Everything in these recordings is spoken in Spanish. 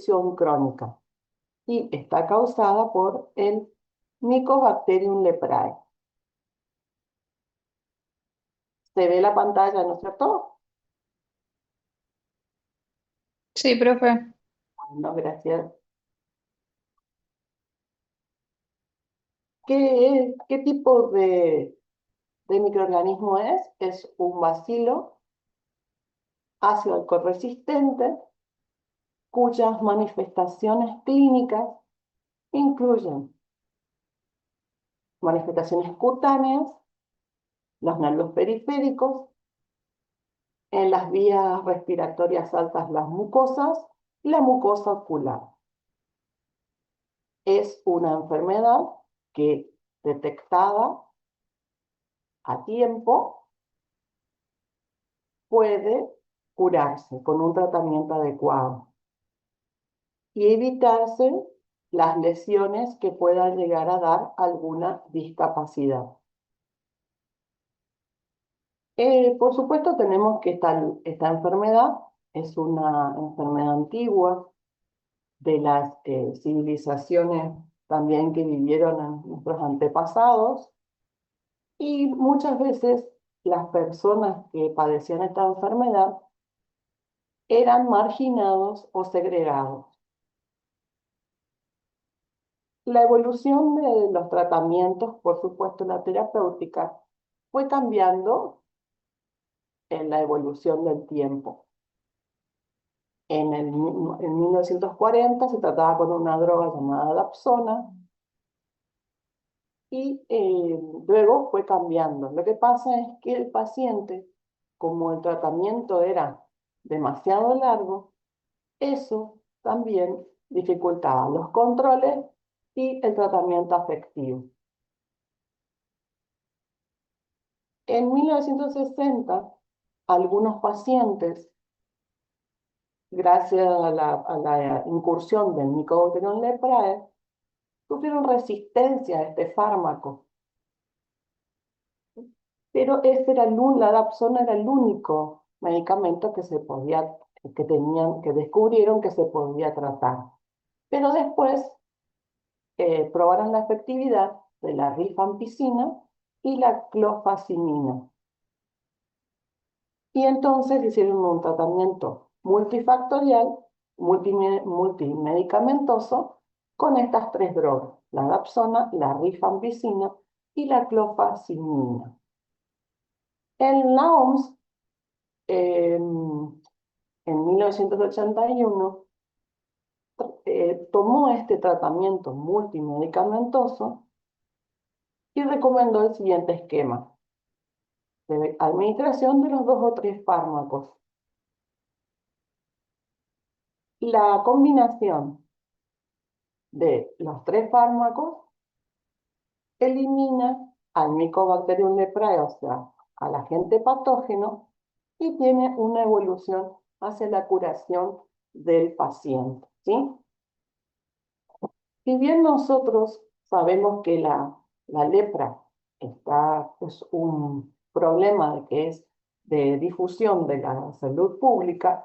infección crónica y está causada por el Mycobacterium leprae. ¿Se ve la pantalla, no es cierto? Sí, profe. Bueno, gracias. ¿Qué tipo de microorganismo es? Es un bacilo ácido alcohol resistente cuyas manifestaciones clínicas incluyen manifestaciones cutáneas, los nervios periféricos, en las vías respiratorias altas las mucosas y la mucosa ocular. Es una enfermedad que, detectada a tiempo, puede curarse con un tratamiento adecuado y evitarse las lesiones que puedan llegar a dar alguna discapacidad. Por supuesto, tenemos que esta enfermedad es una enfermedad antigua de las civilizaciones también que vivieron en nuestros antepasados, y muchas veces las personas que padecían esta enfermedad eran marginados o segregados. La evolución de los tratamientos, por supuesto la terapéutica, fue cambiando en la evolución del tiempo. En 1940 se trataba con una droga llamada Dapsona y luego fue cambiando. Lo que pasa es que el paciente, como el tratamiento era demasiado largo, eso también dificultaba los controles y el tratamiento afectivo. En 1960, algunos pacientes, gracias a la incursión del Mycobacterium leprae, sufrieron resistencia a este fármaco. Pero la Dapsona era el único medicamento que descubrieron que se podía tratar. Pero después probaron la efectividad de la rifampicina y la clofazimina. Y entonces hicieron un tratamiento multifactorial, multimedicamentoso, con estas tres drogas: la Dapsona, la rifampicina y la clofazimina. En la OMS, en 1981, tomó este tratamiento multimedicamentoso y recomendó el siguiente esquema de administración de los 2 o 3 fármacos. La combinación de los 3 fármacos elimina al Mycobacterium leprae, o sea, al agente patógeno, y tiene una evolución hacia la curación del paciente, ¿sí? Si bien nosotros sabemos que la lepra es un problema que es de difusión de la salud pública,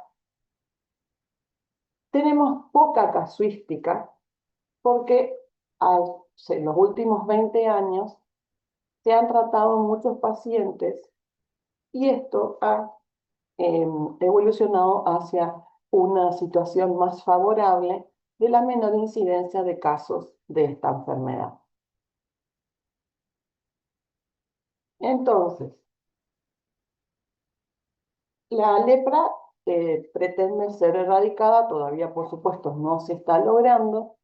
tenemos poca casuística porque en los últimos 20 años se han tratado muchos pacientes y esto ha evolucionado hacia una situación más favorable de la menor incidencia de casos de esta enfermedad. Entonces, la lepra pretende ser erradicada, todavía por supuesto no se está logrando,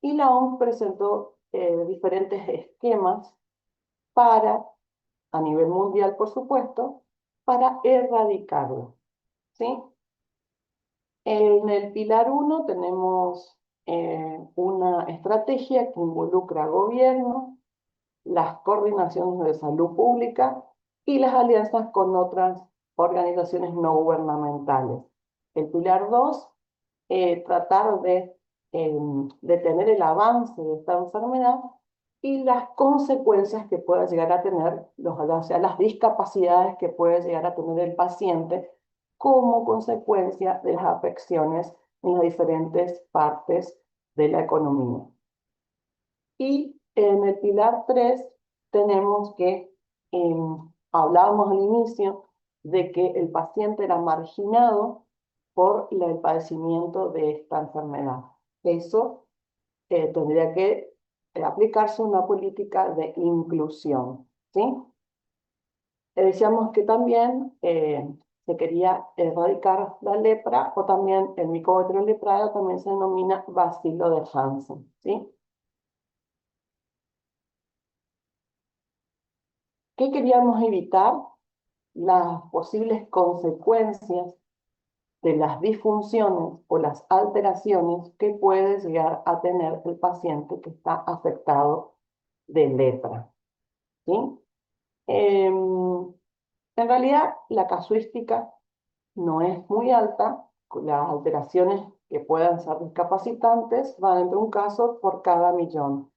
y la OMS presentó diferentes esquemas para, a nivel mundial por supuesto, para erradicarlo, ¿sí? En el pilar 1 tenemos una estrategia que involucra gobierno, las coordinaciones de salud pública y las alianzas con otras organizaciones no gubernamentales. El pilar 2, tratar de detener el avance de esta enfermedad y las consecuencias que pueda llegar a tener, o sea, las discapacidades que puede llegar a tener el paciente como consecuencia de las afecciones en las diferentes partes de la economía. Y en el pilar 3 tenemos que, hablábamos al inicio de que el paciente era marginado por el padecimiento de esta enfermedad. Eso tendría que aplicarse una política de inclusión, ¿sí? Decíamos que también se quería erradicar la lepra, o también el Mycobacterium leprae también se denomina bacilo de Hansen, ¿sí? ¿Qué queríamos evitar? Las posibles consecuencias de las disfunciones o las alteraciones que puede llegar a tener el paciente que está afectado de lepra, ¿sí? En realidad, la casuística no es muy alta. Las alteraciones que puedan ser discapacitantes van entre un caso por cada millón.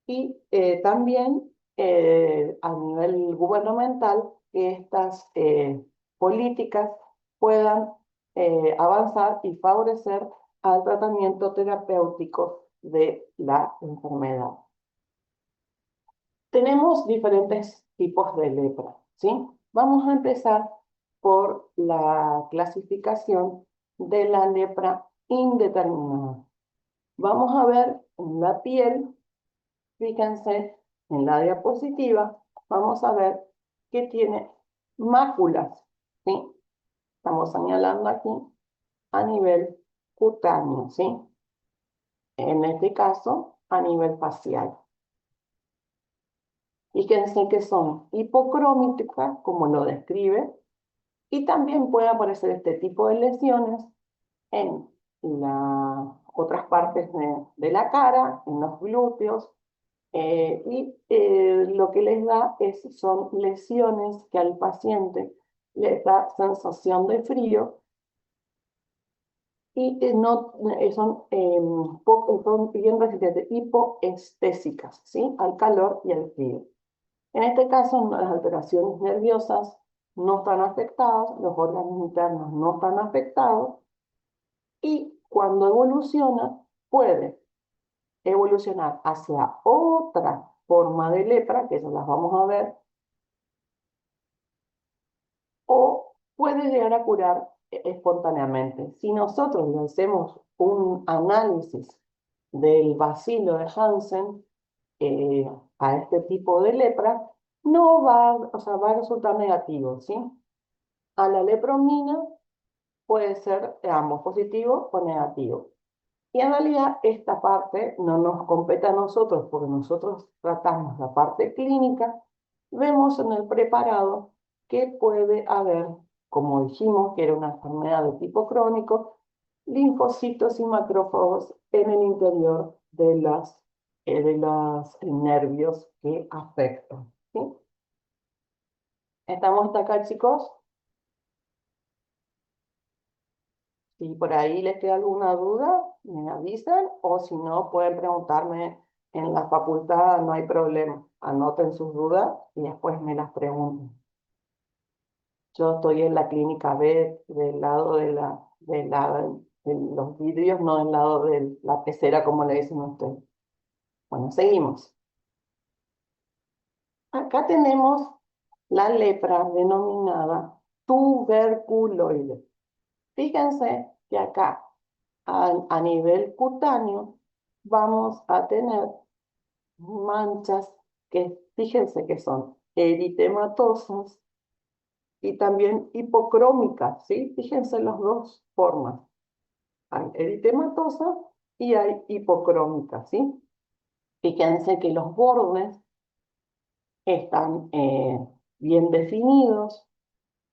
Y también a nivel gubernamental, que estas políticas puedan avanzar y favorecer al tratamiento terapéutico de la enfermedad. Tenemos diferentes tipos de lepra, ¿sí? Vamos a empezar por la clasificación de la lepra indeterminada. Vamos a ver en la piel, fíjense en la diapositiva, vamos a ver que tiene máculas, ¿sí? Estamos señalando aquí a nivel cutáneo, ¿sí? En este caso, a nivel facial. Fíjense que son hipocrómicas, como lo describe, y también puede aparecer este tipo de lesiones en las otras partes de la cara, en los glúteos, lo que les da son lesiones que al paciente le da sensación de frío y no, son bien resistentes, hipoestésicas, ¿sí? Al calor y al frío. En este caso, las alteraciones nerviosas no están afectadas, los órganos internos no están afectados, y cuando evoluciona, puede evolucionar hacia otra forma de lepra, que eso las vamos a ver, o puede llegar a curar espontáneamente. Si nosotros le hacemos un análisis del bacilo de Hansen a este tipo de lepra, no va, o sea, va a resultar negativo, ¿sí? A la lepromina puede ser ambos positivo o negativo. Y en realidad esta parte no nos compete a nosotros porque nosotros tratamos la parte clínica. Vemos en el preparado que puede haber, como dijimos, que era una enfermedad de tipo crónico, linfocitos y macrófagos en el interior de los nervios que afectan, ¿sí? ¿Estamos hasta acá, chicos? Si por ahí les queda alguna duda, me avisan, o si no, pueden preguntarme en la facultad, no hay problema. Anoten sus dudas y después me las preguntan. Yo estoy en la clínica B, del lado de los vidrios, no del lado de la pecera, como le dicen ustedes. Bueno, seguimos. Acá tenemos la lepra denominada tuberculoide. Fíjense que acá a nivel cutáneo vamos a tener manchas que fíjense que son eritematosas y también hipocrómicas, ¿sí? Fíjense las dos formas. Hay eritematosa y hay hipocrómica, ¿sí? Fíjense que los bordes están bien definidos,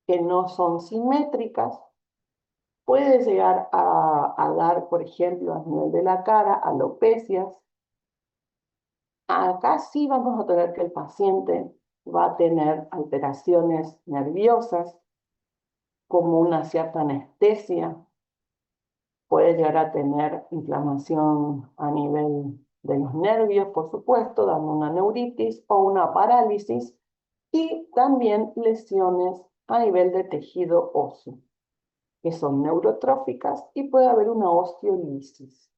que no son simétricas. Puede llegar a dar, por ejemplo, a nivel de la cara, alopecias. Acá sí vamos a tener que el paciente va a tener alteraciones nerviosas, como una cierta anestesia. Puede llegar a tener inflamación a nivel de los nervios, por supuesto, dando una neuritis o una parálisis, y también lesiones a nivel de tejido óseo. que son neurotróficas, y puede haber una osteolisis.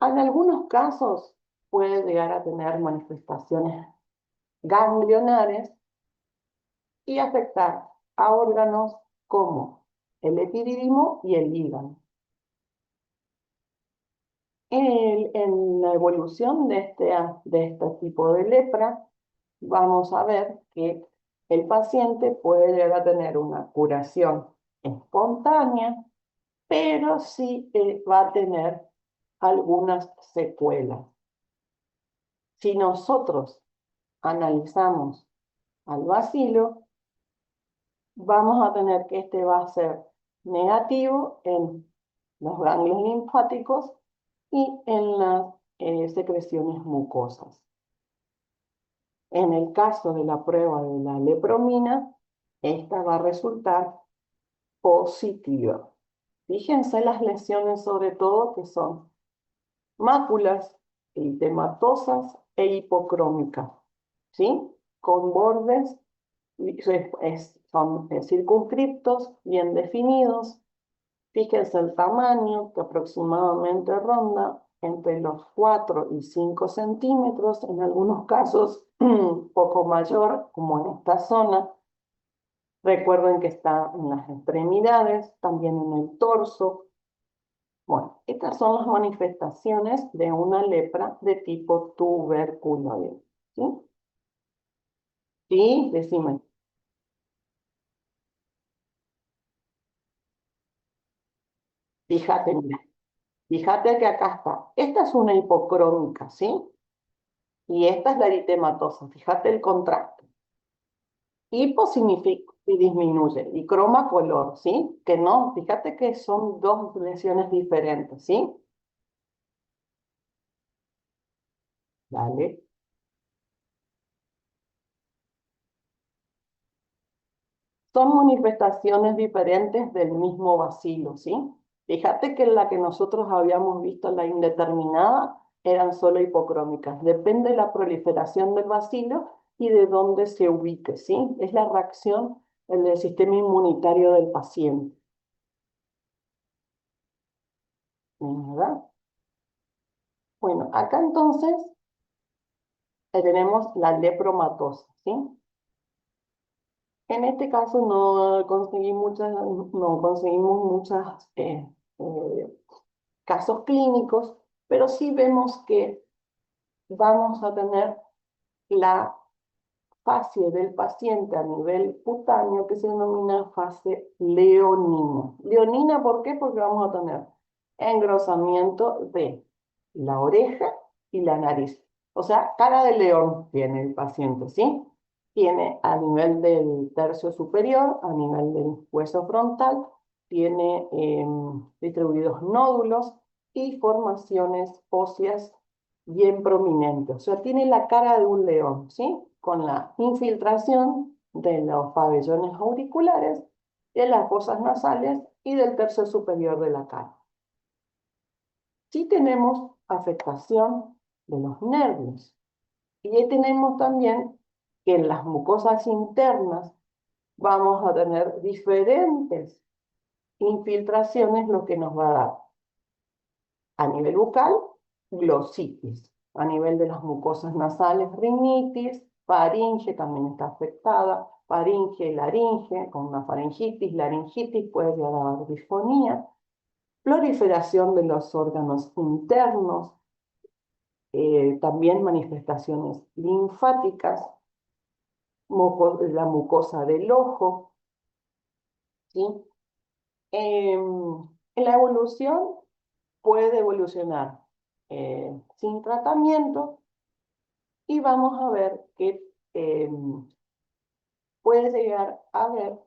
En algunos casos puede llegar a tener manifestaciones ganglionares y afectar a órganos como el epidídimo y el hígado. En la evolución de este tipo de lepra, vamos a ver que el paciente puede llegar a tener una curación espontánea, pero sí va a tener algunas secuelas. Si nosotros analizamos al bacilo, vamos a tener que este va a ser negativo en los ganglios linfáticos y en las secreciones mucosas. En el caso de la prueba de la lepromina, esta va a resultar positiva. Fíjense las lesiones sobre todo que son máculas eritematosas e hipocrómicas, ¿sí? Con bordes son circunscriptos, bien definidos. Fíjense el tamaño, que aproximadamente ronda entre los 4 y 5 centímetros, en algunos casos un poco mayor, como en esta zona. Recuerden que está en las extremidades, también en el torso. Bueno, estas son las manifestaciones de una lepra de tipo tuberculoide. ¿Sí? Sí, decime. Fíjate, mira. Fíjate que acá está. Esta es una hipocrómica, ¿sí? Y esta es la eritematosa. Fíjate el contraste. Hipo significa y disminuye. Y croma color, ¿sí? Que no, fíjate que son dos lesiones diferentes, ¿sí? Dale. Son manifestaciones diferentes del mismo bacilo, ¿sí? Fíjate que la que nosotros habíamos visto, la indeterminada, eran solo hipocrómicas. Depende de la proliferación del bacilo y de dónde se ubique, ¿sí? Es la reacción del sistema inmunitario del paciente. ¿Verdad? Bueno, acá entonces tenemos la lepromatosis, ¿sí? En este caso no conseguimos muchas casos clínicos, pero sí vemos que vamos a tener la fase del paciente a nivel cutáneo que se denomina fase leonina. Leonina, ¿por qué? Porque vamos a tener engrosamiento de la oreja y la nariz. O sea, cara de león tiene el paciente, ¿sí? Tiene a nivel del tercio superior, a nivel del hueso frontal, tiene distribuidos nódulos y formaciones óseas bien prominentes. O sea, tiene la cara de un león, ¿sí? Con la infiltración de los pabellones auriculares, de las fosas nasales y del tercio superior de la cara. Sí tenemos afectación de los nervios. Y ahí tenemos también que en las mucosas internas vamos a tener diferentes infiltraciones, lo que nos va a dar a nivel bucal, glositis, a nivel de las mucosas nasales, rinitis, faringe también está afectada, faringe y laringe, con una faringitis, laringitis, puede llegar a haber disfonía, proliferación de los órganos internos, también manifestaciones linfáticas, la mucosa del ojo, ¿sí? En la evolución puede evolucionar sin tratamiento y vamos a ver que puede llegar a haber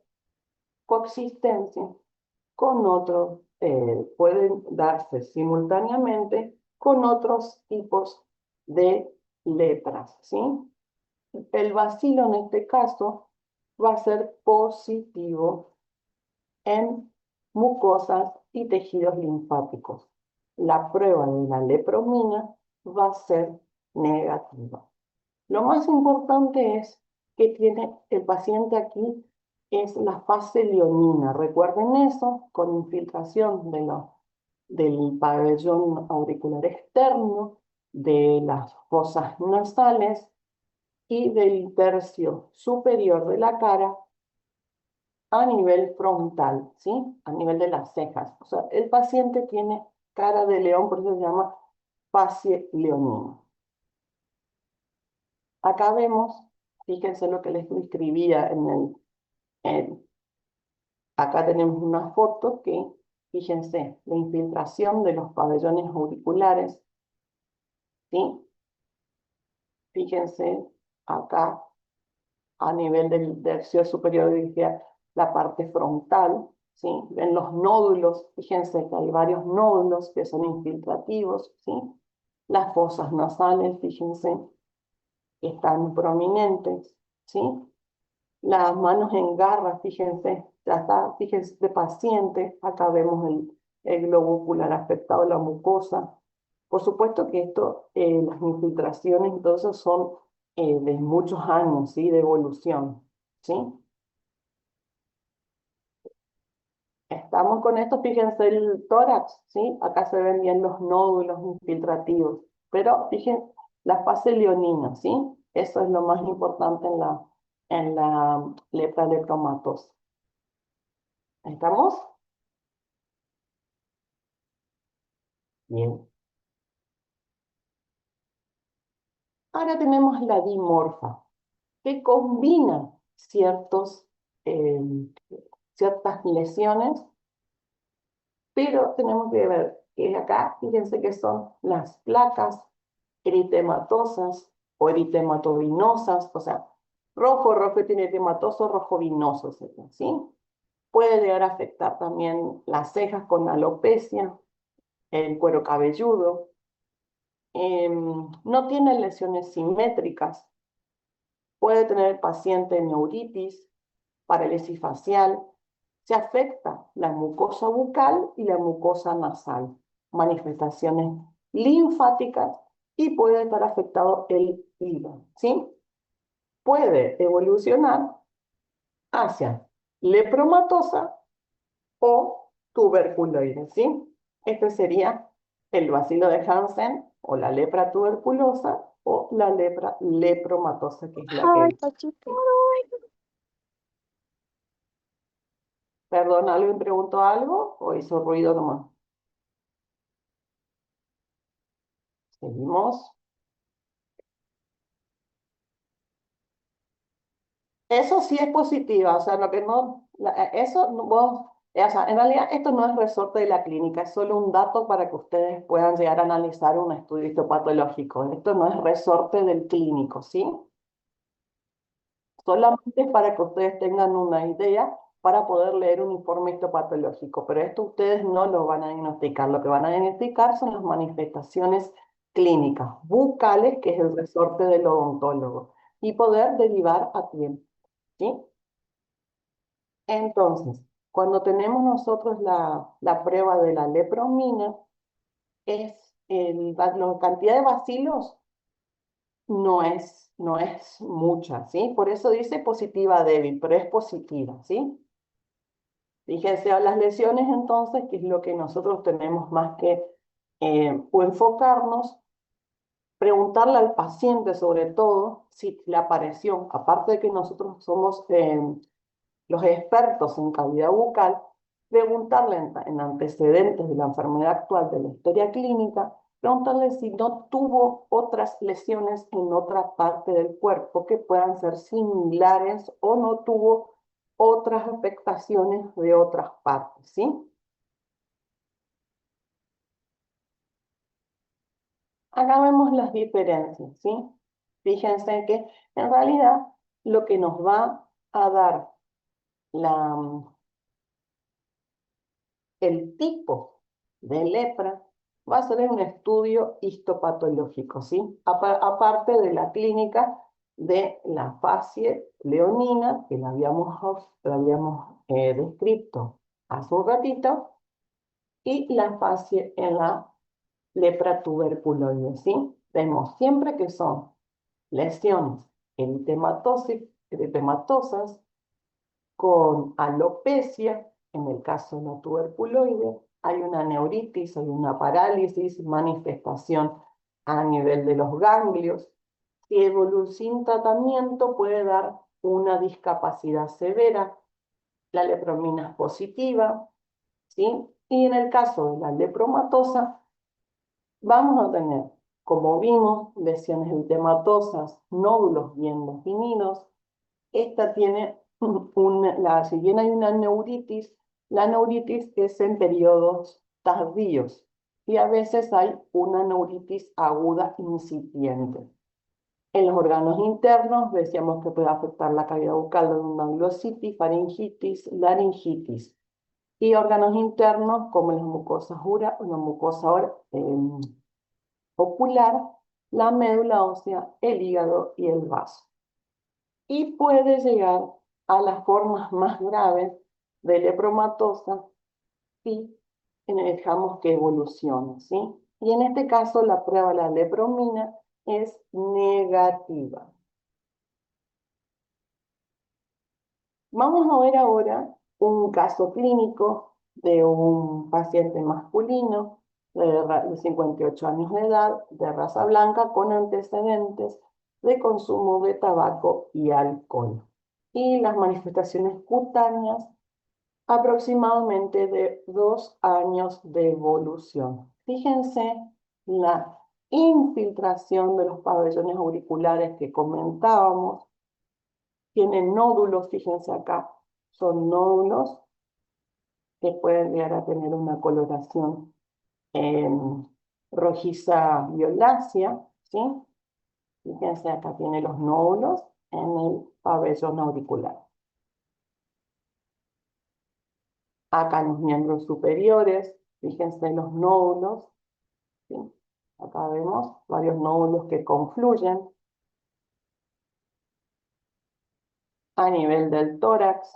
coexistencia con otros, pueden darse simultáneamente con otros tipos de lepras, ¿sí? El bacilo en este caso va a ser positivo en mucosas y tejidos linfáticos. La prueba de la lepromina va a ser negativa. Lo más importante es que tiene el paciente aquí es la fase leonina. Recuerden eso, con infiltración del pabellón auricular externo, de las fosas nasales y del tercio superior de la cara a nivel frontal, ¿sí? A nivel de las cejas. O sea, el paciente tiene cara de león, por eso se llama facie leonina. Acá vemos, fíjense lo que les describía acá tenemos una foto que, fíjense, la infiltración de los pabellones auriculares, ¿sí? Fíjense acá a nivel del tercio superior, diría, la parte frontal, ¿sí? Ven los nódulos, fíjense que hay varios nódulos que son infiltrativos, ¿sí? Las fosas nasales, fíjense, que están prominentes, ¿sí? Las manos en garra, fíjense, ya está, fíjense, de paciente, acá vemos el globo ocular afectado, la mucosa. Por supuesto que esto, las infiltraciones y todo eso son de muchos años, ¿sí? De evolución, ¿sí? Estamos con esto, fíjense el tórax, ¿sí? Acá se ven bien los nódulos infiltrativos, pero fíjense la fase leonina, ¿sí? Eso es lo más importante en la lepra leptomatosa. ¿Estamos? Bien. Ahora tenemos la dimorfa, que combina eh, ciertas lesiones, pero tenemos que ver que acá, fíjense que son las placas eritematosas o eritematovinosas, o sea, rojo, rojo tiene eritematoso, rojo vinoso, ¿sí? Puede llegar a afectar también las cejas con alopecia, el cuero cabelludo. No tiene lesiones simétricas. Puede tener el paciente neuritis, parálisis facial. Se afecta la mucosa bucal y la mucosa nasal, manifestaciones linfáticas y puede estar afectado el hígado, ¿sí? Puede evolucionar hacia lepromatosa o tuberculoide, ¿sí? Este sería el bacilo de Hansen o la lepra tuberculosa o la lepra lepromatosa, que es la Ay, que... Pachito. Perdón, ¿alguien preguntó algo o hizo ruido nomás? Seguimos. Eso sí es positiva, o sea, lo que no, eso no- vos, o sea, en realidad esto no es resorte de la clínica, es solo un dato para que ustedes puedan llegar a analizar un estudio histopatológico. Esto no es resorte del clínico, ¿sí? Solamente para que ustedes tengan una idea para poder leer un informe histopatológico, pero esto ustedes no lo van a diagnosticar. Lo que van a diagnosticar son las manifestaciones clínicas bucales, que es el resorte del odontólogo, y poder derivar a tiempo, ¿sí? Entonces, cuando tenemos nosotros la prueba de la lepromina, es la cantidad de bacilos no es mucha, ¿sí? Por eso dice positiva débil, pero es positiva, ¿sí? Fíjense a las lesiones entonces, que es lo que nosotros tenemos más que o enfocarnos, preguntarle al paciente sobre todo si le apareció, aparte de que nosotros somos los expertos en cavidad bucal, preguntarle en antecedentes de la enfermedad actual de la historia clínica, preguntarle si no tuvo otras lesiones en otra parte del cuerpo que puedan ser similares o no tuvo otras afectaciones de otras partes, ¿sí? Acá vemos las diferencias, ¿sí? Fíjense que en realidad lo que nos va a dar la, el tipo de lepra va a ser un estudio histopatológico, ¿sí? Aparte de la clínica de la facie leonina, que la habíamos descrito hace un ratito, y la facie en la lepra tuberculoide, ¿sí? Vemos siempre que son lesiones eritematosas con alopecia, en el caso de la tuberculoide, hay una neuritis, hay una parálisis, manifestación a nivel de los ganglios. Si evoluciona sin tratamiento puede dar una discapacidad severa. La lepromina es positiva, ¿sí? Y en el caso de la lepromatosa, vamos a tener, como vimos, lesiones edematosas, nódulos bien definidos. Esta tiene si bien hay una neuritis, la neuritis es en periodos tardíos y a veces hay una neuritis aguda incipiente. En los órganos internos decíamos que puede afectar la cavidad bucal de una glositis, faringitis, laringitis. Y órganos internos como las mucosas la mucosa ocular, la médula ósea, el hígado y el vaso. Y puede llegar a las formas más graves de lepromatosa si dejamos que evolucione, ¿sí? Y en este caso la prueba de la lepromina es negativa. Vamos a ver ahora un caso clínico de un paciente masculino de 58 años de edad, de raza blanca, con antecedentes de consumo de tabaco y alcohol. Y las manifestaciones cutáneas aproximadamente de 2 años de evolución. Fíjense la infiltración de los pabellones auriculares que comentábamos. Tienen nódulos, fíjense acá, son nódulos que pueden llegar a tener una coloración rojiza violácea, ¿sí? Fíjense acá tiene los nódulos en el pabellón auricular. Acá en los miembros superiores, fíjense los nódulos, ¿sí? Acá vemos varios nódulos que confluyen a nivel del tórax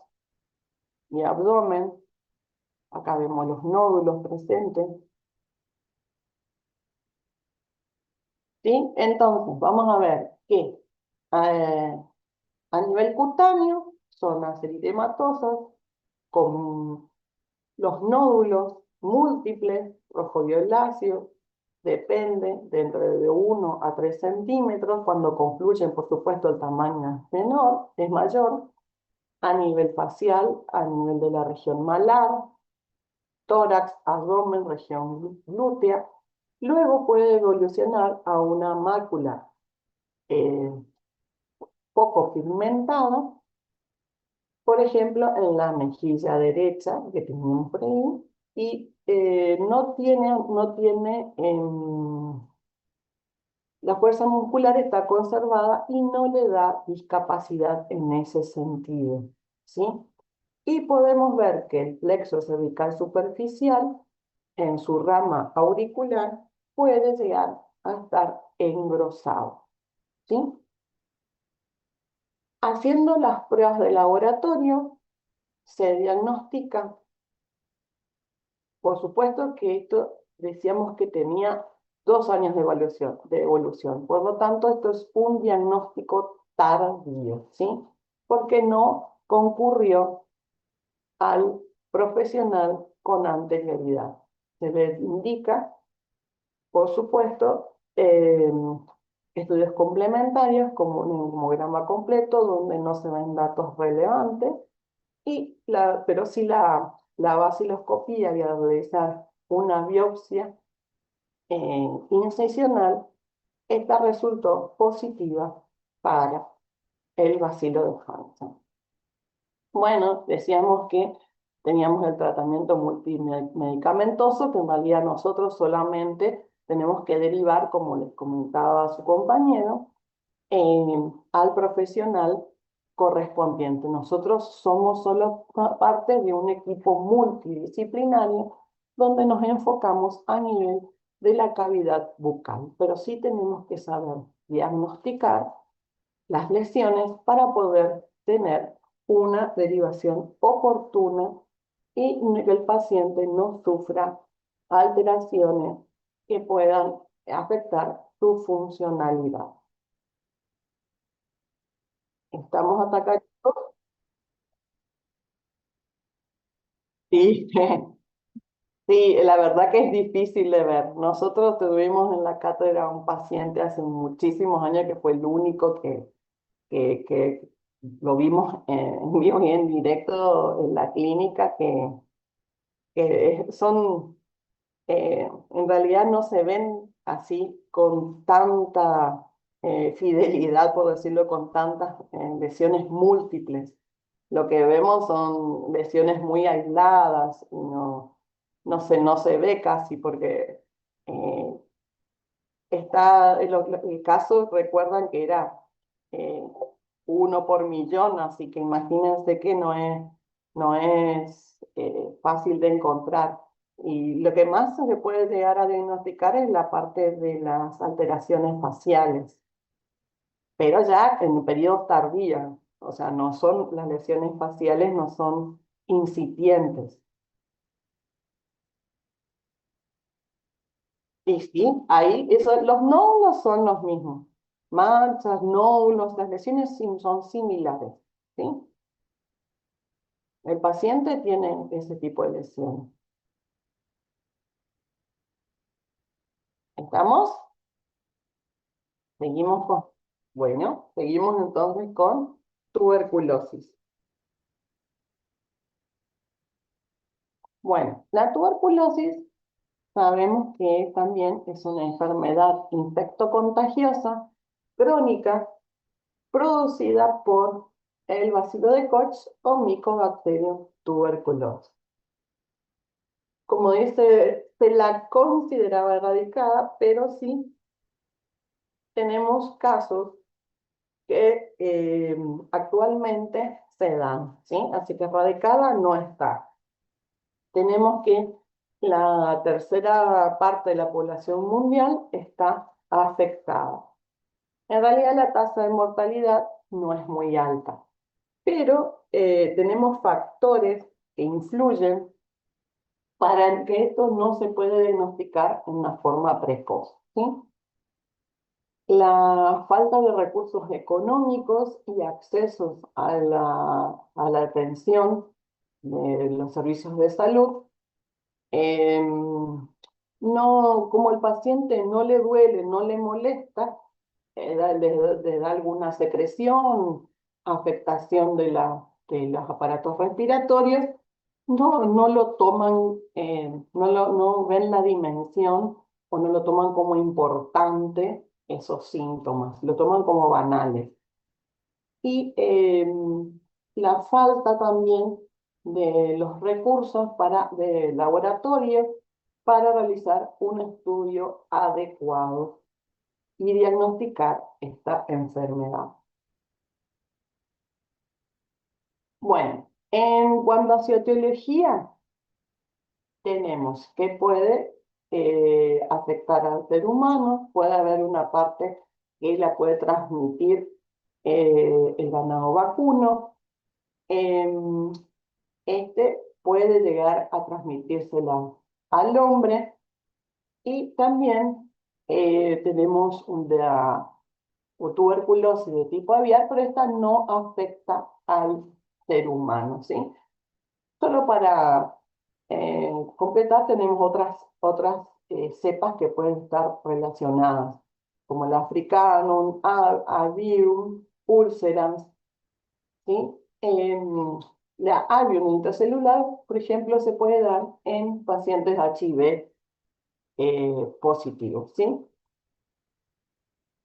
y abdomen. Acá vemos los nódulos presentes. ¿Sí? Entonces, vamos a ver que a nivel cutáneo son las eritematosas con los nódulos múltiples, rojo-violáceos, depende de entre de 1 a 3 centímetros. Cuando confluyen, por supuesto, el tamaño es menor, es mayor. A nivel facial, a nivel de la región malar, tórax, abdomen, región glútea. Luego puede evolucionar a una mácula eh, poco pigmentada, por ejemplo, en la mejilla derecha, que teníamos por ahí, y la fuerza muscular está conservada y no le da discapacidad en ese sentido, ¿sí? Y podemos ver que el plexo cervical superficial, en su rama auricular, puede llegar a estar engrosado, ¿sí? Haciendo las pruebas de laboratorio, se diagnostica. Por supuesto que esto decíamos que tenía 2 años de evolución. Por lo tanto, esto es un diagnóstico tardío, ¿sí? Porque no concurrió al profesional con anterioridad. Se le indica, por supuesto, estudios complementarios como un hemograma completo donde no se ven datos relevantes, pero sí la vaciloscopía y al realizar una biopsia incisional, esta resultó positiva para el bacilo de Hansen. Bueno, decíamos que teníamos el tratamiento multimedicamentoso, que en realidad nosotros solamente tenemos que derivar, como les comentaba su compañero, al profesional correspondiente. Nosotros somos solo parte de un equipo multidisciplinario donde nos enfocamos a nivel de la cavidad bucal, pero sí tenemos que saber diagnosticar las lesiones para poder tener una derivación oportuna y que el paciente no sufra alteraciones que puedan afectar su funcionalidad. Estamos hasta acá. Sí, sí, la verdad que es difícil de ver. Nosotros tuvimos en la cátedra un paciente hace muchísimos años que fue el único que lo vimos en vivo y en directo en la clínica, que son, en realidad no se ven así con tanta fidelidad, por decirlo, con tantas lesiones múltiples. Lo que vemos son lesiones muy aisladas y no se ve casi porque eh, el caso, recuerdan que era eh, uno por millón, así que imagínense que no es fácil de encontrar. Y lo que más se puede llegar a diagnosticar es la parte de las alteraciones faciales, pero ya en periodos tardíos, o sea, no son, las lesiones faciales no son incipientes. Y sí, ahí los nódulos son los mismos. Manchas, nódulos, las lesiones son similares, ¿sí? El paciente tiene ese tipo de lesiones. ¿Estamos? Seguimos con, bueno, seguimos entonces con tuberculosis. Bueno, la tuberculosis sabemos que también es una enfermedad infectocontagiosa crónica producida por el bacilo de Koch o Mycobacterium tuberculosis. Como dice, se la consideraba erradicada, pero sí tenemos casos que actualmente se dan, ¿sí? Así que erradicada no está. Tenemos que la tercera parte de la población mundial está afectada. En realidad la tasa de mortalidad no es muy alta, pero tenemos factores que influyen para que esto no se pueda diagnosticar en una forma precoz, ¿sí? La falta de recursos económicos y accesos a la atención de los servicios de salud. No, como el paciente no le duele, no le molesta, le da alguna secreción, afectación de los aparatos respiratorios, no lo toman, no ven la dimensión o no lo toman como importante esos síntomas, lo toman como banales. Y la falta también de los recursos de laboratorio para realizar un estudio adecuado y diagnosticar esta enfermedad. Bueno, en cuanto a etiología, tenemos que puede afectar al ser humano, puede haber una parte que la puede transmitir el ganado vacuno. em, este puede llegar a transmitírsela al hombre y también tenemos o tuberculosis de tipo aviar, pero esta no afecta al ser humano, ¿sí? Solo para completar, tenemos otras cepas que pueden estar relacionadas, como el africanum, avium, ulcerans, ¿sí? La avium intracelular, por ejemplo, se puede dar en pacientes HIV positivos, ¿sí?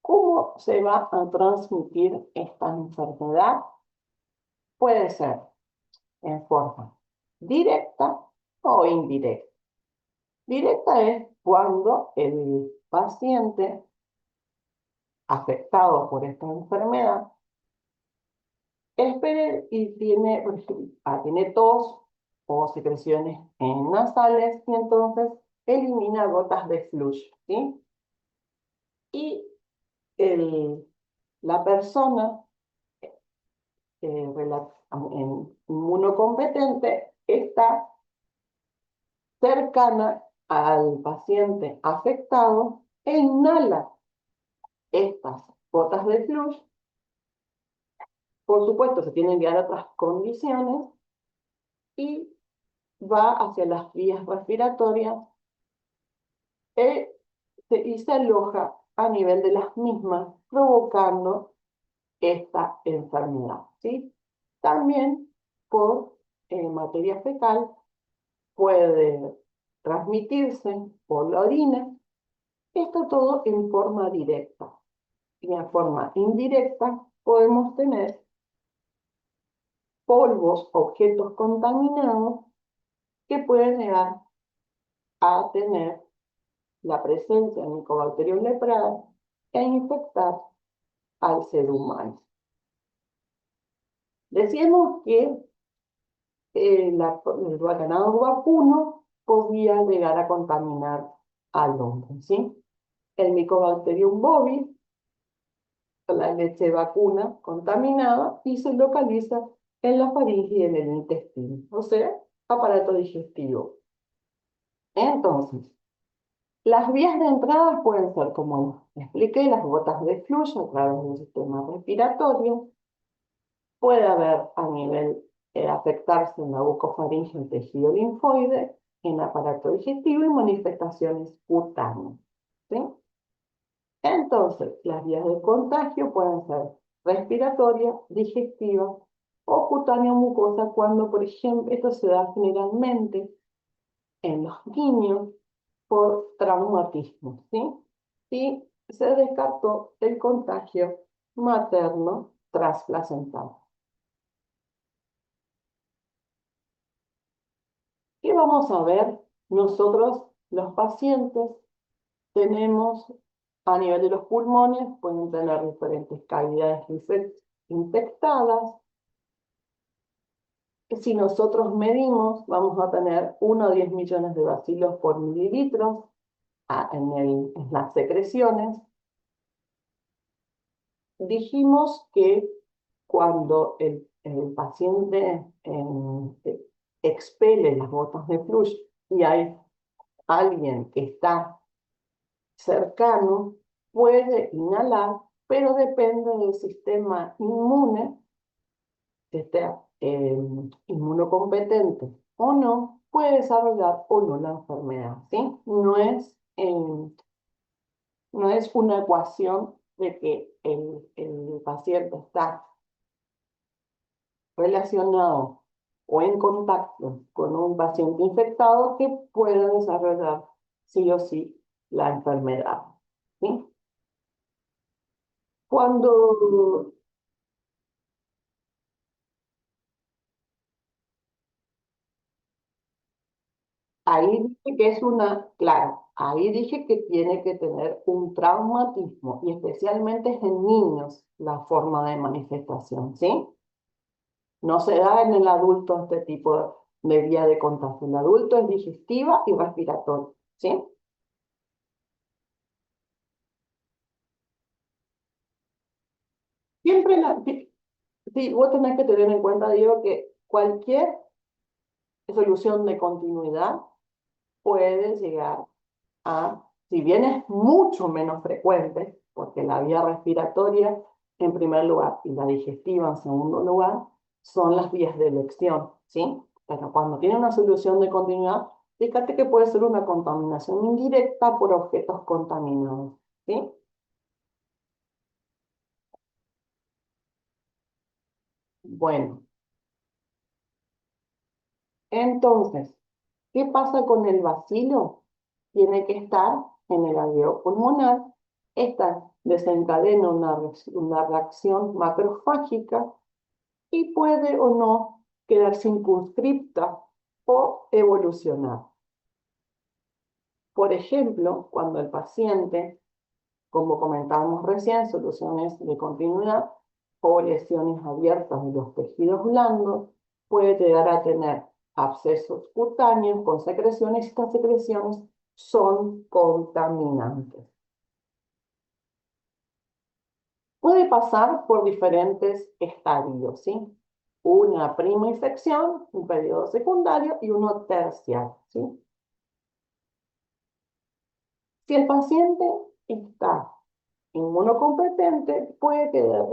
¿Cómo se va a transmitir esta enfermedad? Puede ser en forma directa o indirecta. Directa es cuando el paciente afectado por esta enfermedad espera y tiene, por ejemplo, tiene tos o secreciones nasales y entonces elimina gotas de flujo, ¿sí? Y el, la persona inmunocompetente está cercana al paciente afectado e inhala estas gotas de flujo. Por supuesto, se tienen que dar otras condiciones y va hacia las vías respiratorias y se aloja a nivel de las mismas, provocando esta enfermedad, ¿sí? También por materia fecal puede transmitirse por la orina, esto todo en forma directa. Y en forma indirecta podemos tener polvos, objetos contaminados que pueden llegar a tener la presencia de Mycobacterium leprae e infectar al ser humano. Decíamos que el ganado vacuno podía llegar a contaminar al hombre, ¿sí? El Mycobacterium bovis, la leche vacuna contaminada, y se localiza en la faringe y en el intestino, o sea, aparato digestivo. Entonces, las vías de entrada pueden ser, como expliqué, las gotas de flujo a través del sistema respiratorio. Puede haber a nivel afectarse en la bucofaringe, el tejido linfoide, en el aparato digestivo y manifestaciones cutáneas, ¿sí? Entonces, las vías de contagio pueden ser respiratoria, digestiva o cutánea mucosa cuando, por ejemplo, esto se da generalmente en los niños por traumatismo, ¿sí? Y se descartó el contagio materno transplacental. ¿Qué vamos a ver? Nosotros, los pacientes, tenemos a nivel de los pulmones, pueden tener diferentes cavidades infectadas. Si nosotros medimos, vamos a tener 1 a 10 millones de bacilos por mililitros en las secreciones. Dijimos que cuando el paciente expele las gotas de flujo y hay alguien que está cercano, puede inhalar, pero depende del sistema inmune, que esté inmunocompetente o no, puede desarrollar o no la enfermedad, ¿sí? No es una ecuación de que el paciente está relacionado o en contacto con un paciente infectado que pueda desarrollar sí o sí la enfermedad, ¿sí? Cuando ahí dije que es claro, ahí dije que tiene que tener un traumatismo y especialmente es en niños la forma de manifestación, ¿sí? No se da en el adulto este tipo de vía de contagio. El adulto es digestiva y respiratoria, ¿sí? Siempre sí, vos tenés que tener en cuenta, Diego, que cualquier solución de continuidad puede llegar si bien es mucho menos frecuente, porque la vía respiratoria en primer lugar y la digestiva en segundo lugar son las vías de elección, ¿sí? Pero cuando tiene una solución de continuidad, fíjate que puede ser una contaminación indirecta por objetos contaminados, ¿sí? Bueno, entonces, ¿qué pasa con el bacilo? Tiene que estar en el alveolo pulmonar. Esta desencadena una reacción macrofágica y puede o no quedar circunscripta o evolucionar. Por ejemplo, cuando el paciente, como comentábamos recién, soluciones de continuidad o lesiones abiertas de los tejidos blandos, puede llegar a tener abscesos cutáneos con secreciones y estas secreciones son contaminantes. Puede pasar por diferentes estadios, ¿sí? Una prima infección, un periodo secundario y uno terciario, ¿sí? Si el paciente está inmunocompetente, puede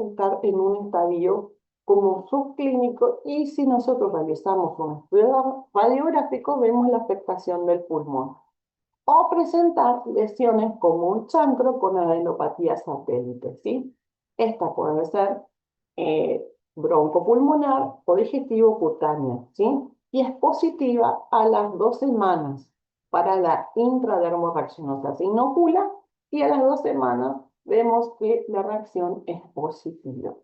estar en un estadio como subclínico, y si nosotros realizamos un estudio radiográfico, vemos la afectación del pulmón. O presentar lesiones como un chancro con adenopatía satélite, ¿sí? Esta puede ser broncopulmonar o digestivo cutánea, ¿sí? Y es positiva a las 2 semanas para la intradermorreacción, o sea, se inocula y a las 2 semanas vemos que la reacción es positiva.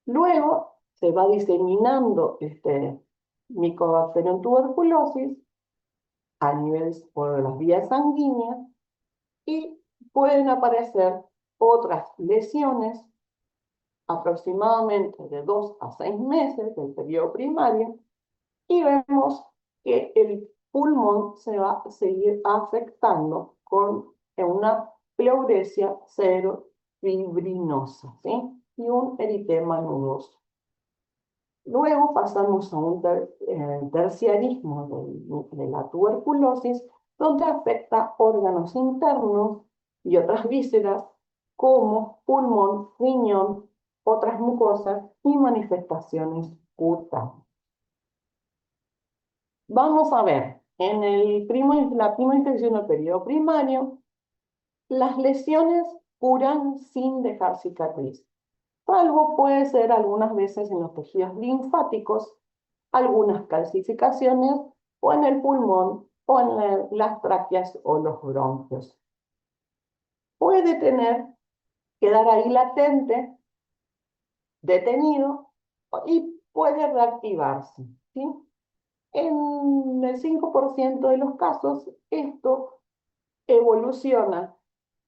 Luego se va diseminando este Mycobacterium tuberculosis a nivel por las vías sanguíneas y pueden aparecer otras lesiones aproximadamente de 2 a 6 meses del periodo primario y vemos que el pulmón se va a seguir afectando con una pleuresia cererofibrinosa, ¿sí? Y un eritema nudoso. Luego pasamos a un terciarismo de la tuberculosis, donde afecta órganos internos y otras vísceras como pulmón, riñón, otras mucosas y manifestaciones cutáneas. Vamos a ver, en la prima infección del periodo primario, las lesiones curan sin dejar cicatriz. Salvo puede ser algunas veces en los tejidos linfáticos, algunas calcificaciones o en el pulmón o en las tráqueas o los bronquios. Puede quedar ahí latente, detenido y puede reactivarse, ¿sí? En el 5% de los casos, esto evoluciona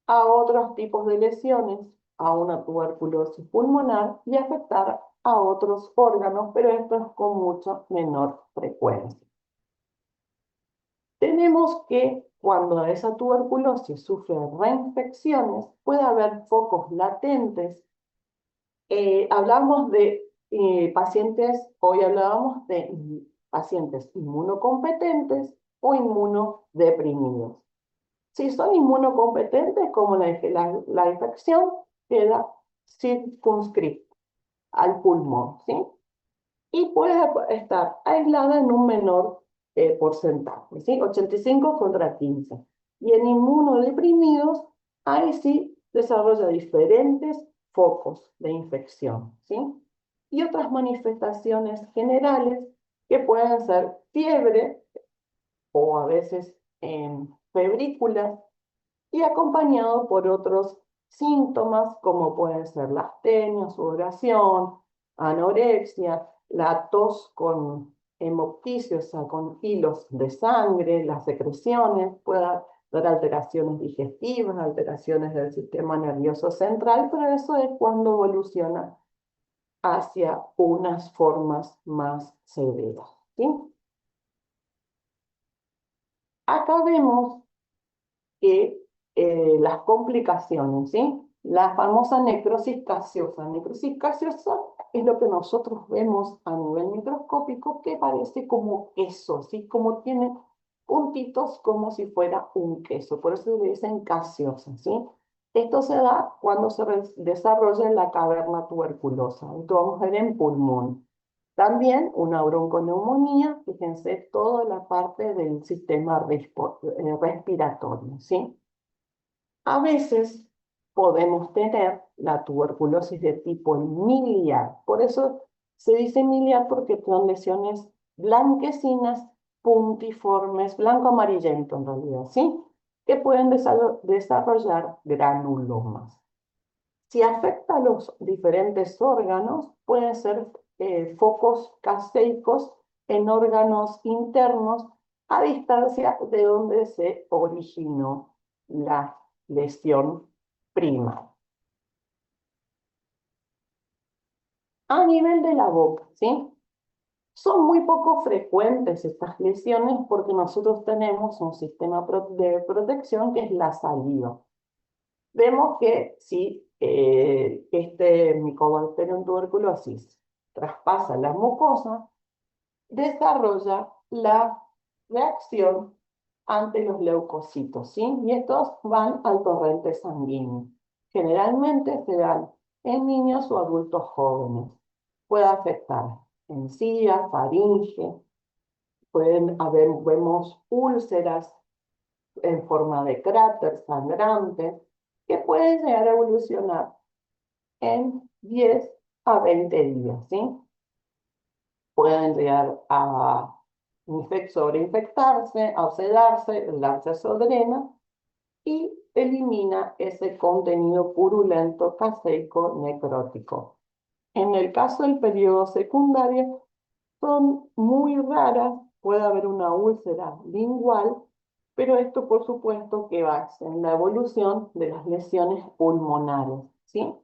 a otros tipos de lesiones, a una tuberculosis pulmonar y afectar a otros órganos, pero esto es con mucha menor frecuencia. Tenemos que cuando esa tuberculosis sufre reinfecciones, puede haber focos latentes. Hablamos de pacientes, hoy hablábamos de pacientes inmunocompetentes o inmunodeprimidos. Si son inmunocompetentes, como la infección queda circunscrita al pulmón, ¿sí? Y puede estar aislada en un menor porcentaje, ¿sí? 85 contra 15. Y en inmunodeprimidos, ahí sí desarrolla diferentes focos de infección, ¿sí? Y otras manifestaciones generales que pueden ser fiebre o a veces febrículas y acompañado por otros síntomas como pueden ser la astenia, sudoración, anorexia, la tos con hemoptisis, o sea, con hilos de sangre, las secreciones, puede dar alteraciones digestivas, alteraciones del sistema nervioso central, pero eso es cuando evoluciona hacia unas formas más severas, ¿sí? Acá vemos que las complicaciones, ¿sí? La famosa necrosis gaseosa. Necrosis gaseosa es lo que nosotros vemos a nivel microscópico que parece como queso, ¿sí? Como tiene puntitos como si fuera un queso, por eso le dicen gaseosa, ¿sí? Esto se da cuando se desarrolla en la caverna tuberculosa. Esto vamos a ver en pulmón. También una bronconeumonía, fíjense, toda la parte del sistema respiratorio, ¿sí? A veces podemos tener la tuberculosis de tipo miliar. Por eso se dice miliar porque son lesiones blanquecinas, puntiformes, blanco-amarillento en realidad, ¿sí? Que pueden desarrollar granulomas. Si afecta a los diferentes órganos, pueden ser focos caseicos en órganos internos a distancia de donde se originó la lesión prima. A nivel de la boca, ¿sí? Son muy poco frecuentes estas lesiones porque nosotros tenemos un sistema de protección que es la saliva. Vemos que si este Mycobacterium tuberculosis traspasa la mucosa, desarrolla la reacción ante los leucocitos, ¿sí? Y estos van al torrente sanguíneo. Generalmente se dan en niños o adultos jóvenes. puede afectar encías, faringe, pueden haber, vemos úlceras en forma de cráter sangrante, que pueden llegar a evolucionar en 10 a 20 días, ¿sí? Pueden llegar a sobreinfectarse, a oxidarse, el absceso drena y elimina ese contenido purulento caseico necrótico. En el caso del periodo secundario, son muy raras, puede haber una úlcera lingual, pero esto por supuesto que va en la evolución de las lesiones pulmonares, ¿sí?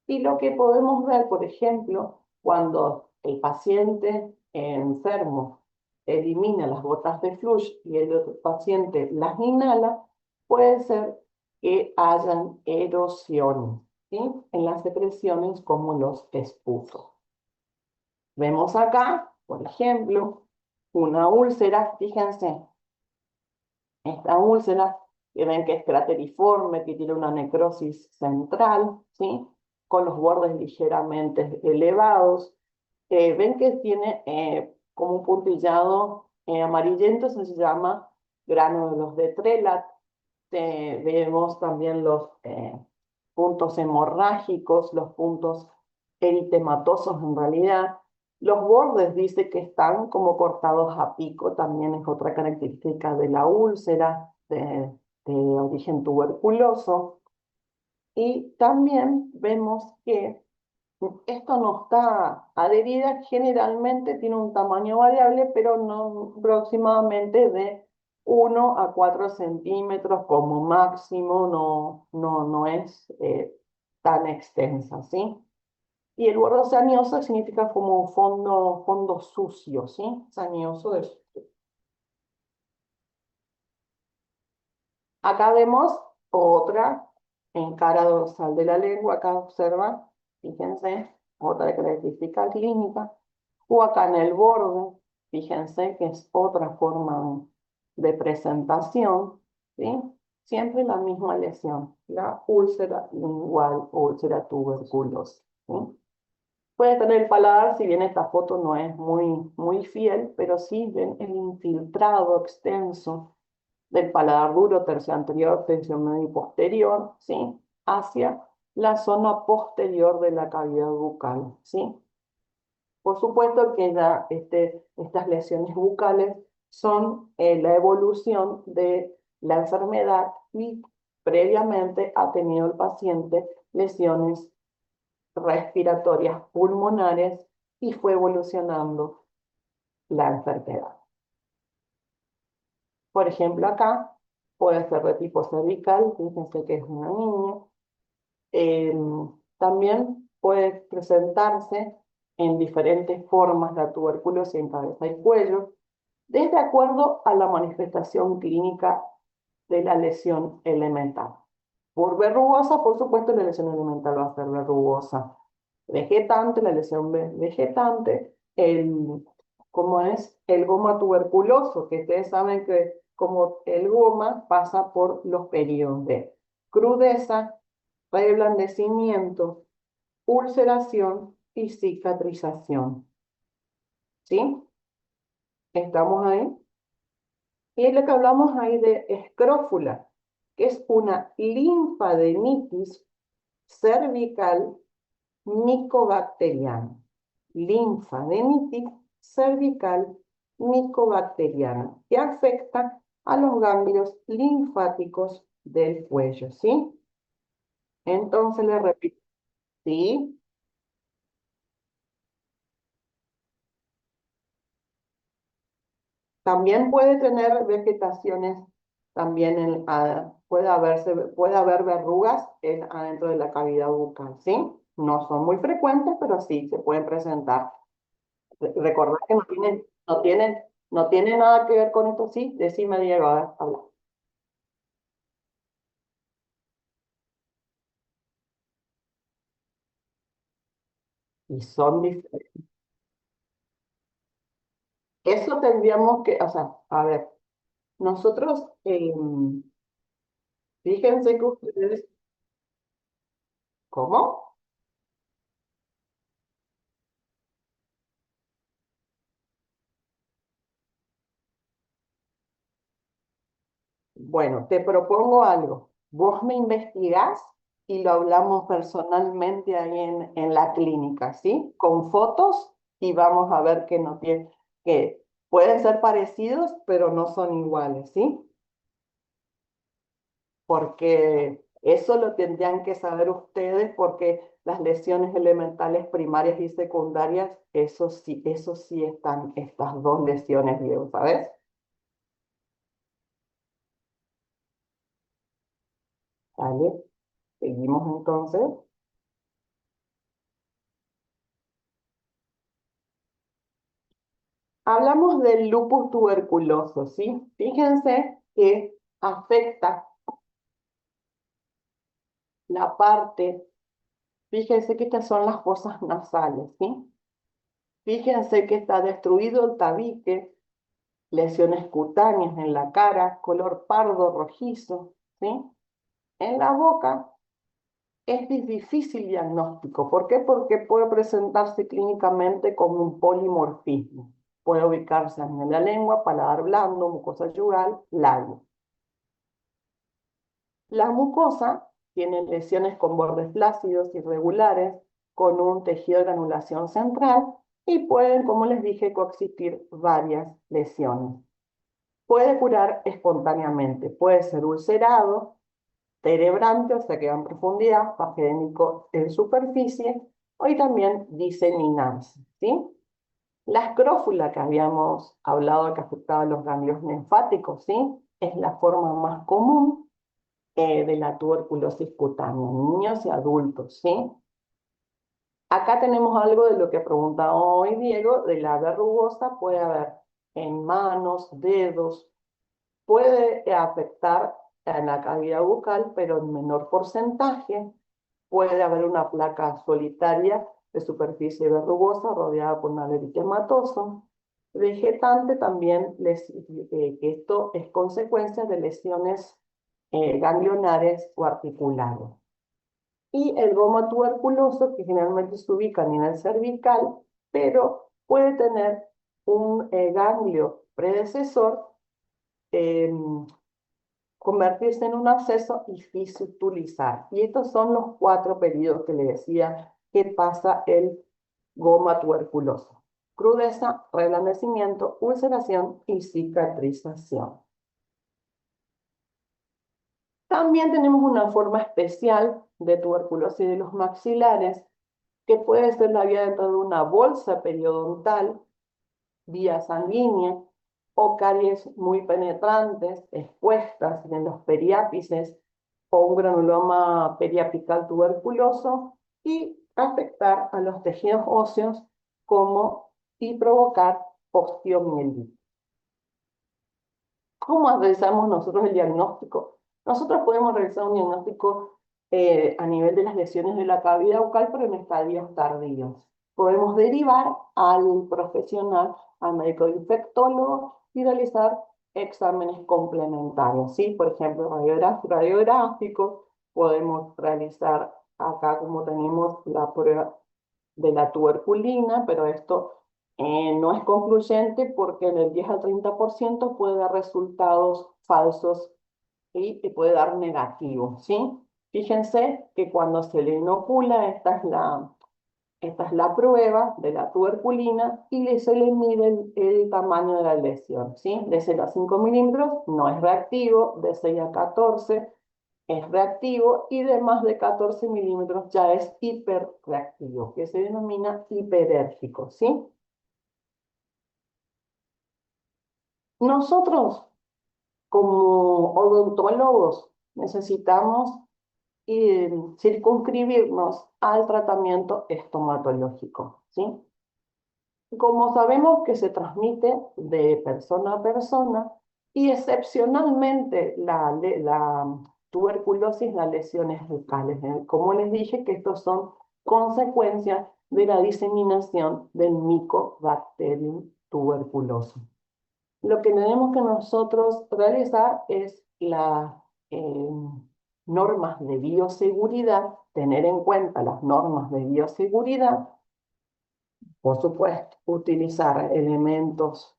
Y lo que podemos ver, por ejemplo, cuando el paciente enfermo elimina las gotas de flush y el otro paciente las inhala, puede ser que hayan erosiones, ¿sí? En las secreciones como los esputos. Vemos acá, por ejemplo, una úlcera, fíjense, esta úlcera, que ven que es crateriforme, que tiene una necrosis central, ¿sí? Con los bordes ligeramente elevados. Ven que tiene como un puntillado amarillento, eso se llama gránulos de Trelat. Vemos también los puntos hemorrágicos, los puntos eritematosos en realidad. Los bordes dice que están como cortados a pico, también es otra característica de la úlcera de origen tuberculoso. Y también vemos que esto no está adherida, generalmente tiene un tamaño variable, pero no aproximadamente de 1 a 4 centímetros como máximo, no es tan extensa, ¿sí? Y el borde sañoso significa como un fondo sucio, ¿sí? Sañoso es. Acá vemos otra en cara dorsal de la lengua, acá observa, fíjense, otra característica clínica, o acá en el borde, fíjense que es otra forma de presentación, ¿sí? Siempre la misma lesión, la úlcera lingual o úlcera tuberculosa, ¿sí? Puede tener el paladar, si bien esta foto no es muy fiel, pero sí ven el infiltrado extenso del paladar duro, tercio anterior, tercio medio y posterior, ¿sí? Hacia la zona posterior de la cavidad bucal, ¿sí? Por supuesto que ya estas lesiones bucales son la evolución de la enfermedad y previamente ha tenido el paciente lesiones respiratorias pulmonares y fue evolucionando la enfermedad. Por ejemplo, acá puede ser de tipo cervical, fíjense que es una niña. Eh, También puede presentarse en diferentes formas la tuberculosis en cabeza y cuello, desde acuerdo a la manifestación clínica de la lesión elemental. Por verrugosa, por supuesto, la lesión elemental va a ser verrugosa. Vegetante, la lesión vegetante, ¿cómo es? El goma tuberculoso, que ustedes saben que como el goma pasa por los periodos de crudeza, reblandecimiento, ulceración y cicatrización. ¿Sí? ¿Estamos ahí? Y es lo que hablamos ahí de escrófula, que es una linfadenitis cervical micobacteriana. Linfadenitis cervical micobacteriana, que afecta a los ganglios linfáticos del cuello, ¿sí? Entonces le repito, ¿sí? También puede tener vegetaciones, también puede haber verrugas adentro de la cavidad bucal, ¿sí? No son muy frecuentes, pero sí se pueden presentar. Recordad que no tiene nada que ver con esto, sí, decime Diego, a ver, habla. Y son diferentes. Eso tendríamos que, o sea, a ver, nosotros, fíjense que ustedes, ¿cómo? Bueno, te propongo algo. Vos me investigás y lo hablamos personalmente ahí en la clínica, ¿sí? Con fotos y vamos a ver que no tiene, que pueden ser parecidos, pero no son iguales, ¿sí? Porque eso lo tendrían que saber ustedes porque las lesiones elementales primarias y secundarias, eso sí están estas dos lesiones bien, ¿sabes? ¿Vale? Seguimos entonces. Hablamos del lupus tuberculoso, ¿sí? Fíjense que afecta la parte, fíjense que estas son las fosas nasales, ¿sí? Fíjense que está destruido el tabique, lesiones cutáneas en la cara, color pardo rojizo, ¿sí? En la boca es difícil diagnóstico. ¿Por qué? Porque puede presentarse clínicamente como un polimorfismo. Puede ubicarse en la lengua, paladar blando, mucosa yugal, labio. La mucosa tiene lesiones con bordes flácidos irregulares, con un tejido de granulación central y pueden, como les dije, coexistir varias lesiones. Puede curar espontáneamente, puede ser ulcerado, terebrante, o sea que va en profundidad, pagénico en superficie, y también diseminarse, ¿sí? La escrófula que habíamos hablado que afectaba a los ganglios linfáticos, ¿sí? Es la forma más común de la tuberculosis cutánea en niños y adultos, ¿sí? Acá tenemos algo de lo que preguntaba hoy Diego, de la verrugosa, puede haber en manos, dedos, puede afectar en la cavidad bucal, pero en menor porcentaje. Puede haber una placa solitaria de superficie verrugosa rodeada por un eritematoso. Vegetante también, que esto es consecuencia de lesiones ganglionares o articulares. Y el goma tuberculoso, que generalmente se ubica a nivel cervical, pero puede tener un ganglio predecesor, eh, convertirse en un absceso y fistulizar. Y estos son los 4 periodos que le decía que pasa el goma tuberculoso: crudeza, reblandecimiento, ulceración y cicatrización. También tenemos una forma especial de tuberculosis de los maxilares, que puede ser la vía dentro de una bolsa periodontal, vía sanguínea, o caries muy penetrantes, expuestas en los periápices, o un granuloma periapical tuberculoso, y afectar a los tejidos óseos y provocar osteomielitis. ¿Cómo realizamos nosotros el diagnóstico? Nosotros podemos realizar un diagnóstico a nivel de las lesiones de la cavidad bucal, pero en estadios tardíos. Podemos derivar al profesional, al médico infectólogo, y realizar exámenes complementarios, ¿sí? Por ejemplo, radiográficos, podemos realizar acá como tenemos la prueba de la tuberculina, pero esto no es concluyente porque en el 10 al 30% puede dar resultados falsos y puede dar negativo, ¿sí? Fíjense que cuando se le inocula, esta es la prueba de la tuberculina y se le mide el tamaño de la lesión, ¿sí? De 0 a 5 milímetros no es reactivo, de 6 a 14 es reactivo y de más de 14 milímetros ya es hiperreactivo, que se denomina hiperérgico, ¿sí? Nosotros, como odontólogos, necesitamos circunscribirnos al tratamiento estomatológico, ¿sí? Como sabemos que se transmite de persona a persona y excepcionalmente la tuberculosis, las lesiones bucales, como les dije que estos son consecuencias de la diseminación del Mycobacterium tuberculoso. Lo que tenemos que nosotros realizar es las normas de bioseguridad, tener en cuenta las normas de bioseguridad, por supuesto, utilizar elementos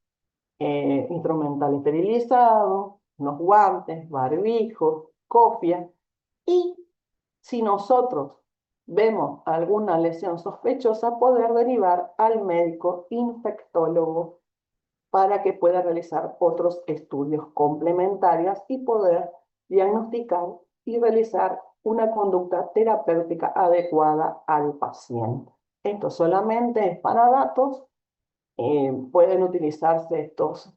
instrumentales esterilizados, unos guantes, barbijos, cofia, y si nosotros vemos alguna lesión sospechosa, poder derivar al médico infectólogo para que pueda realizar otros estudios complementarios y poder diagnosticar y realizar una conducta terapéutica adecuada al paciente. Esto solamente es para datos. Pueden utilizarse estos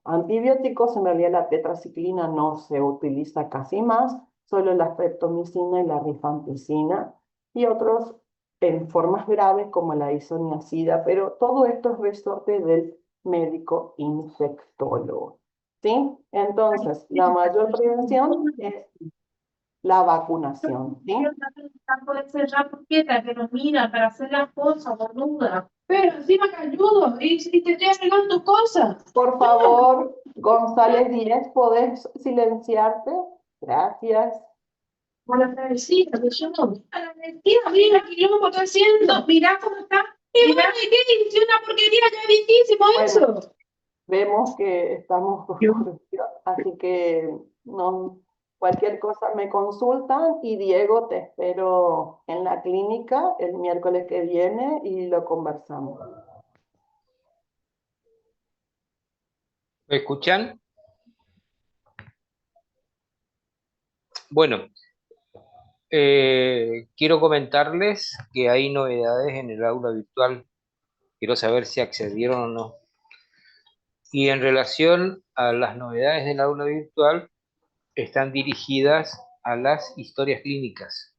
antibióticos. En realidad la tetraciclina no se utiliza casi más, solo la streptomicina y la rifampicina y otros en formas graves como la isoniazida, pero todo esto es resorte del médico infectólogo. ¿Sí? Entonces, la mayor prevención es la vacunación. ¿Sí? Puede ser ya quieta, que nos mira para hacer las cosas, boluda. Pero encima que ayudo y te estoy arreglando cosas. Por favor, González Díez, ¿podés silenciarte? Gracias. Bueno, agradecida, que yo no. Agradecida, mira el quilombo que estoy haciendo. Mirá cómo está. Y Mirá. bueno, ¿y qué dice? Una porquería, ya es viejísimo Bueno, eso. vemos que estamos así que no, cualquier cosa me consultan y Diego, te espero en la clínica el miércoles que viene y lo conversamos. ¿Me escuchan? Bueno, quiero comentarles que hay novedades en el aula virtual. Quiero saber si accedieron o no. Y en relación a las novedades del aula virtual, están dirigidas a las historias clínicas.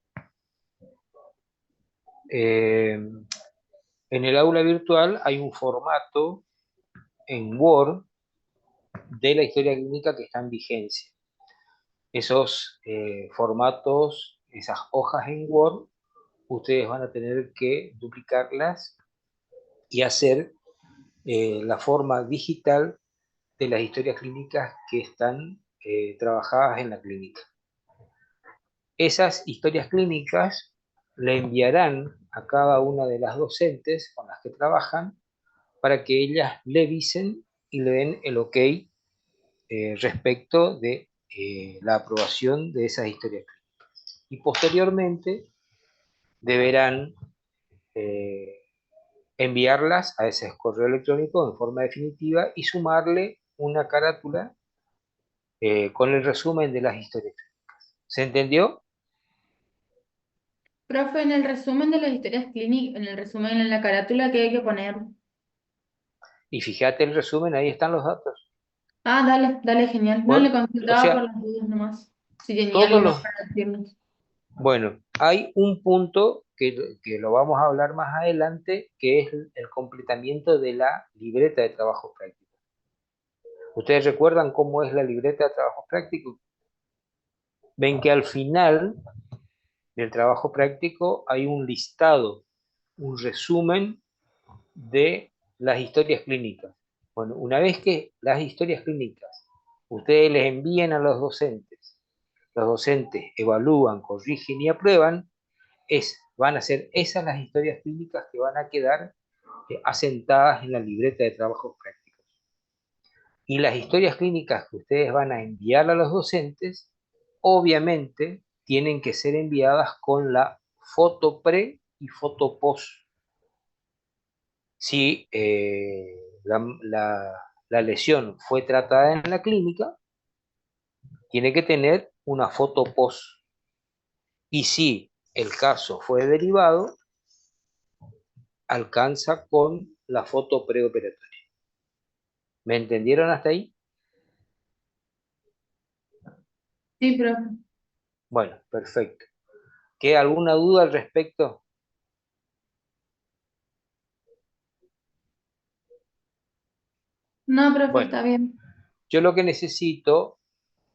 En el aula virtual hay un formato en Word de la historia clínica que está en vigencia. Esos formatos, esas hojas en Word, ustedes van a tener que duplicarlas y hacer la forma digital de las historias clínicas que están trabajadas en la clínica. Esas historias clínicas le enviarán a cada una de las docentes con las que trabajan para que ellas le avisen y le den el ok respecto de la aprobación de esas historias clínicas. Y posteriormente deberán enviarlas a ese correo electrónico en forma definitiva y sumarle una carátula con el resumen de las historias. ¿Se entendió? Profe, en el resumen de las historias clínicas, en el resumen en la carátula, ¿qué hay que poner? Y fíjate el resumen, ahí están los datos. Ah, dale, dale, genial. No le Bueno, o consultaba por sea, las dudas nomás. Si tenía todos algo más los... para decirnos. Bueno, hay un punto que lo vamos a hablar más adelante, que es el completamiento de la libreta de trabajo práctico. ¿Ustedes recuerdan cómo es la libreta de trabajo práctico? Ven que al final del trabajo práctico hay un listado, un resumen de las historias clínicas. Bueno, una vez que las historias clínicas ustedes les envíen a los docentes evalúan, corrigen y aprueban, van a ser esas las historias clínicas que van a quedar asentadas en la libreta de trabajos prácticos. Y las historias clínicas que ustedes van a enviar a los docentes, obviamente tienen que ser enviadas con la foto pre y foto post. Si la lesión fue tratada en la clínica, tiene que tener una foto post. Y si el caso fue derivado, alcanza con la foto preoperatoria. ¿Me entendieron hasta ahí? Sí, profe. Bueno, perfecto. ¿Queda alguna duda al respecto? No, profe, Bueno, está bien. yo lo que necesito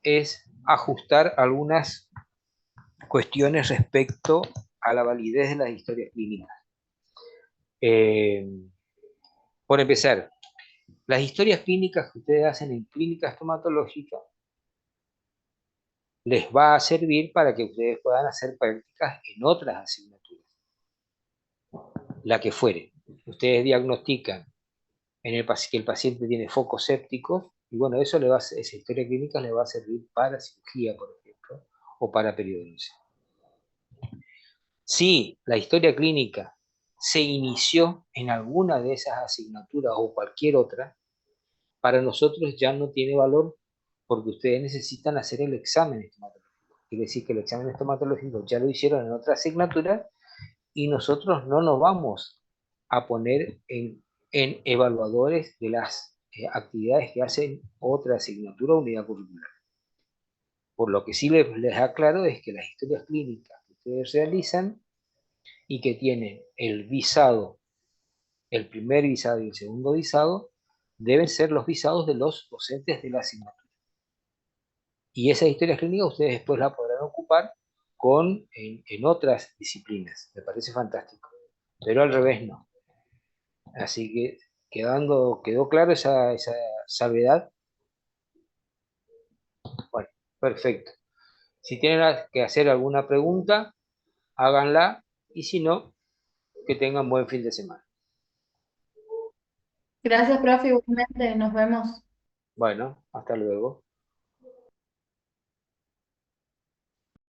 es ajustar algunas cuestiones respecto a la validez de las historias clínicas. Eh, por empezar, las historias clínicas que ustedes hacen en clínica estomatológica les va a servir para que ustedes puedan hacer prácticas en otras asignaturas, la que fuere. Ustedes diagnostican que el paciente tiene focos sépticos, Y bueno, eso le va a, esa historia clínica le va a servir para cirugía, por ejemplo, o para periodoncia. Si la historia clínica se inició en alguna de esas asignaturas o cualquier otra, para nosotros ya no tiene valor porque ustedes necesitan hacer el examen estomatológico. Quiere decir que el examen estomatológico ya lo hicieron en otra asignatura y nosotros no nos vamos a poner en evaluadores de las actividades que hacen otra asignatura o unidad curricular. Por lo que sí les aclaro es que las historias clínicas que ustedes realizan y que tienen el visado, el primer visado y el segundo visado, deben ser los visados de los docentes de la asignatura. Y esas historias clínicas ustedes después la podrán ocupar en otras disciplinas. Me parece fantástico. Pero al revés no. Así que quedó claro esa salvedad. Bueno, perfecto. Si tienen que hacer alguna pregunta, háganla. Y si no, que tengan buen fin de semana. Gracias, profe, igualmente, nos vemos. Bueno, hasta luego.